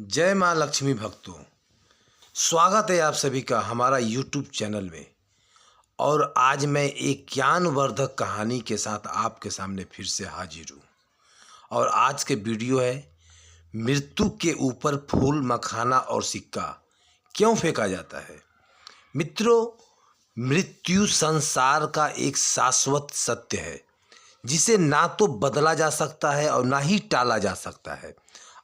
जय माँ लक्ष्मी भक्तों, स्वागत है आप सभी का हमारा YouTube चैनल में। और आज मैं एक ज्ञानवर्धक कहानी के साथ आपके सामने फिर से हाजिर हूँ। और आज के वीडियो है मृत्यु के ऊपर फूल, मखाना और सिक्का क्यों फेंका जाता है। मित्रों, मृत्यु संसार का एक शाश्वत सत्य है जिसे ना तो बदला जा सकता है और ना ही टाला जा सकता है।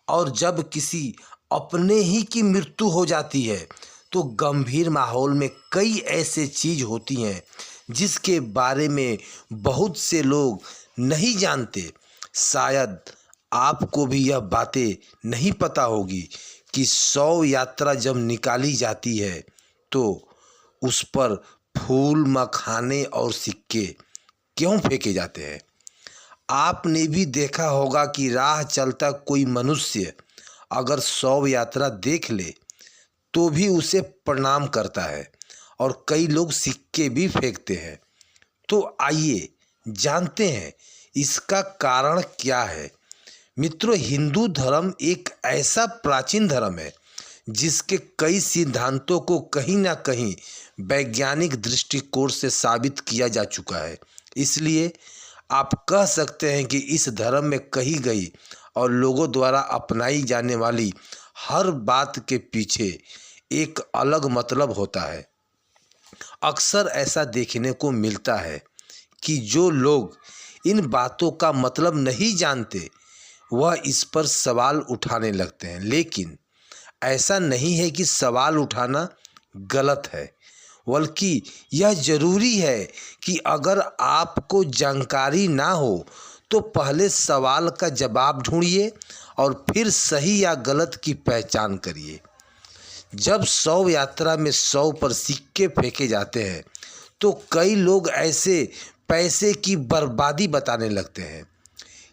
और जब किसी अपने ही की मृत्यु हो जाती है तो गंभीर माहौल में कई ऐसे चीज़ होती हैं जिसके बारे में बहुत से लोग नहीं जानते। शायद आपको भी यह बातें नहीं पता होगी कि शव यात्रा जब निकाली जाती है तो उस पर फूल, मखाने और सिक्के क्यों फेंके जाते हैं। आपने भी देखा होगा कि राह चलता कोई मनुष्य अगर शव यात्रा देख ले तो भी उसे प्रणाम करता है और कई लोग सिक्के भी फेंकते हैं। तो आइए जानते हैं इसका कारण क्या है। मित्रों, हिंदू धर्म एक ऐसा प्राचीन धर्म है जिसके कई सिद्धांतों को कहीं ना कहीं वैज्ञानिक दृष्टिकोण से साबित किया जा चुका है। इसलिए आप कह सकते हैं कि इस धर्म में कही गई और लोगों द्वारा अपनाई जाने वाली हर बात के पीछे एक अलग मतलब होता है। अक्सर ऐसा देखने को मिलता है कि जो लोग इन बातों का मतलब नहीं जानते वह इस पर सवाल उठाने लगते हैं। लेकिन ऐसा नहीं है कि सवाल उठाना गलत है, बल्कि यह ज़रूरी है कि अगर आपको जानकारी ना हो तो पहले सवाल का जवाब ढूंढिए और फिर सही या गलत की पहचान करिए। जब शव यात्रा में शव पर सिक्के फेंके जाते हैं तो कई लोग ऐसे पैसे की बर्बादी बताने लगते हैं।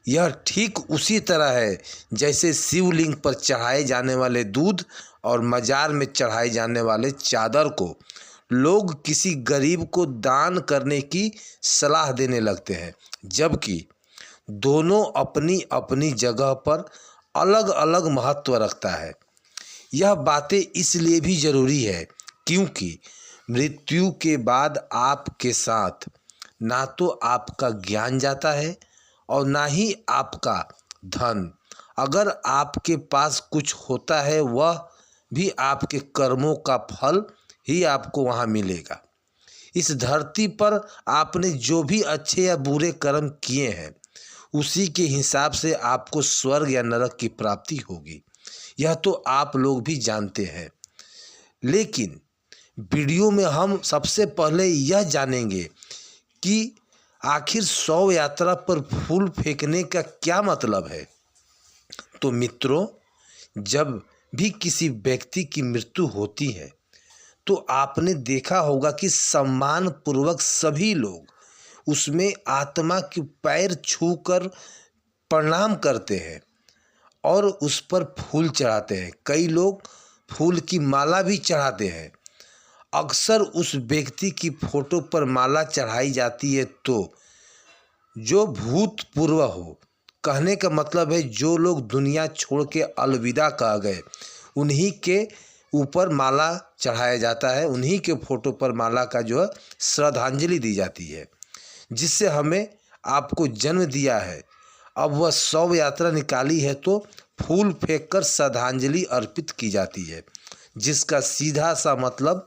यह ठीक उसी तरह है जैसे शिवलिंग पर चढ़ाए जाने वाले दूध और मजार में चढ़ाए जाने वाले चादर को लोग किसी गरीब को दान करने की सलाह देने लगते हैं, जबकि दोनों अपनी अपनी जगह पर अलग अलग महत्व रखता है। यह बातें इसलिए भी ज़रूरी है क्योंकि मृत्यु के बाद आपके साथ ना तो आपका ज्ञान जाता है और ना ही आपका धन। अगर आपके पास कुछ होता है वह भी आपके कर्मों का फल ही आपको वहाँ मिलेगा। इस धरती पर आपने जो भी अच्छे या बुरे कर्म किए हैं उसी के हिसाब से आपको स्वर्ग या नरक की प्राप्ति होगी। यह तो आप लोग भी जानते हैं। लेकिन वीडियो में हम सबसे पहले यह जानेंगे कि आखिर शव यात्रा पर फूल फेंकने का क्या मतलब है। तो मित्रों, जब भी किसी व्यक्ति की मृत्यु होती है तो आपने देखा होगा कि सम्मान पूर्वक सभी लोग उसमें आत्मा के पैर छूकर प्रणाम करते हैं और उस पर फूल चढ़ाते हैं। कई लोग फूल की माला भी चढ़ाते हैं। अक्सर उस व्यक्ति की फोटो पर माला चढ़ाई जाती है तो जो भूतपूर्व हो, कहने का मतलब है जो लोग दुनिया छोड़ के अलविदा कह गए उन्हीं के ऊपर माला चढ़ाया जाता है। उन्हीं के फोटो पर माला का जो है श्रद्धांजलि दी जाती है, जिससे हमें आपको जन्म दिया है। अब वह शव यात्रा निकाली है तो फूल फेंककर श्रद्धांजलि अर्पित की जाती है, जिसका सीधा सा मतलब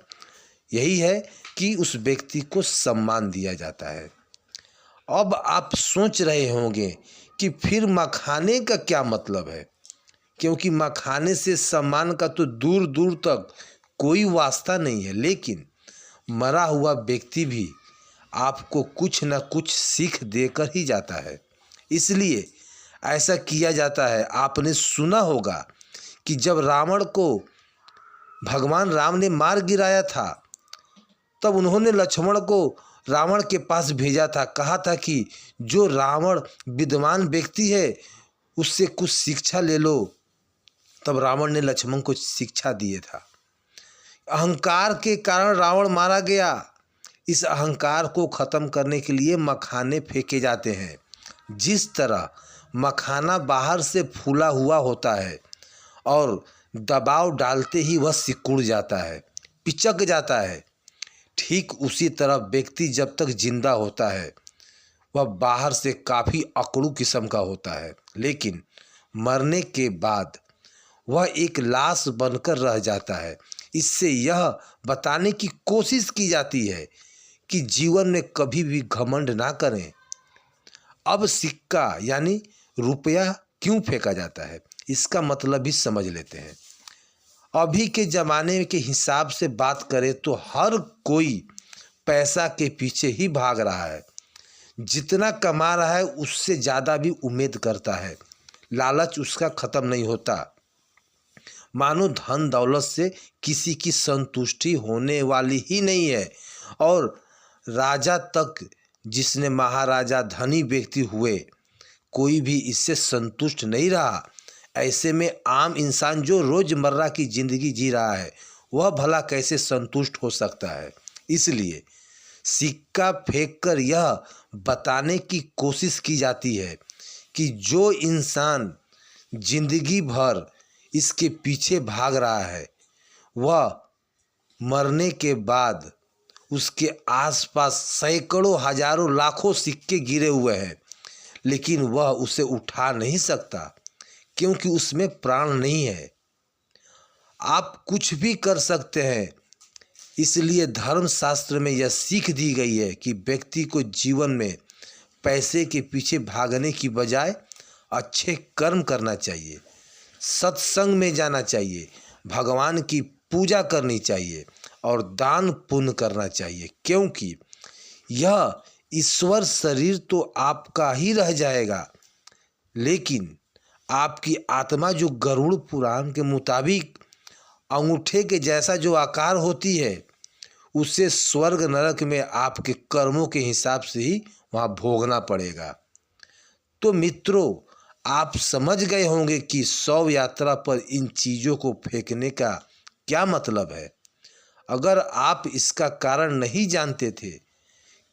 यही है कि उस व्यक्ति को सम्मान दिया जाता है। अब आप सोच रहे होंगे कि फिर मखाने का क्या मतलब है, क्योंकि मखाने से सम्मान का तो दूर दूर तक कोई वास्ता नहीं है। लेकिन मरा हुआ व्यक्ति भी आपको कुछ न कुछ सीख देकर ही जाता है, इसलिए ऐसा किया जाता है। आपने सुना होगा कि जब रावण को भगवान राम ने मार गिराया था तब उन्होंने लक्ष्मण को रावण के पास भेजा था, कहा था कि जो रावण विद्वान व्यक्ति है उससे कुछ शिक्षा ले लो। तब रावण ने लक्ष्मण को शिक्षा दिए था। अहंकार के कारण रावण मारा गया। इस अहंकार को ख़त्म करने के लिए मखाने फेंके जाते हैं। जिस तरह मखाना बाहर से फूला हुआ होता है और दबाव डालते ही वह सिकुड़ जाता है, पिचक जाता है। ठीक उसी तरह व्यक्ति जब तक जिंदा होता है वह बाहर से काफ़ी अकड़ू किस्म का होता है, लेकिन मरने के बाद वह एक लाश बनकर रह जाता है। इससे यह बताने की कोशिश की जाती है कि जीवन में कभी भी घमंड ना करें। अब सिक्का यानी रुपया क्यों फेंका जाता है, इसका मतलब भी समझ लेते हैं। अभी के ज़माने के हिसाब से बात करें तो हर कोई पैसा के पीछे ही भाग रहा है। जितना कमा रहा है उससे ज़्यादा भी उम्मीद करता है। लालच उसका ख़त्म नहीं होता। मानो धन दौलत से किसी की संतुष्टि होने वाली ही नहीं है, और राजा तक जिसने महाराजा धनी व्यक्ति हुए, कोई भी इससे संतुष्ट नहीं रहा। ऐसे में आम इंसान जो रोज़मर्रा की ज़िंदगी जी रहा है वह भला कैसे संतुष्ट हो सकता है। इसलिए सिक्का फेंककर यह बताने की कोशिश की जाती है कि जो इंसान जिंदगी भर इसके पीछे भाग रहा है वह मरने के बाद उसके आसपास सैकड़ों हजारों लाखों सिक्के गिरे हुए हैं, लेकिन वह उसे उठा नहीं सकता क्योंकि उसमें प्राण नहीं है। आप कुछ भी कर सकते हैं। इसलिए धर्मशास्त्र में यह सीख दी गई है कि व्यक्ति को जीवन में पैसे के पीछे भागने की बजाय अच्छे कर्म करना चाहिए, सत्संग में जाना चाहिए, भगवान की पूजा करनी चाहिए और दान पुण्य करना चाहिए, क्योंकि यह ईश्वर शरीर तो आपका ही रह जाएगा, लेकिन आपकी आत्मा जो गरुड़ पुराण के मुताबिक अंगूठे के जैसा जो आकार होती है, उसे स्वर्ग नरक में आपके कर्मों के हिसाब से ही वहाँ भोगना पड़ेगा। तो मित्रों, आप समझ गए होंगे कि शव यात्रा पर इन चीज़ों को फेंकने का क्या मतलब है। अगर आप इसका कारण नहीं जानते थे,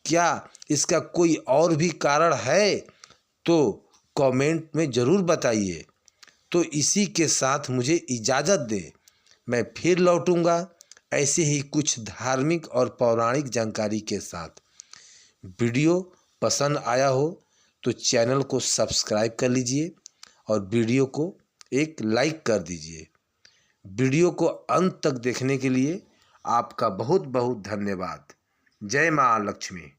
क्या इसका कोई और भी कारण है, तो कमेंट में ज़रूर बताइए। तो इसी के साथ मुझे इजाज़त दें। मैं फिर लौटूंगा ऐसे ही कुछ धार्मिक और पौराणिक जानकारी के साथ। वीडियो पसंद आया हो तो चैनल को सब्सक्राइब कर लीजिए और वीडियो को एक लाइक कर दीजिए। वीडियो को अंत तक देखने के लिए आपका बहुत बहुत धन्यवाद। जय माँ लक्ष्मी।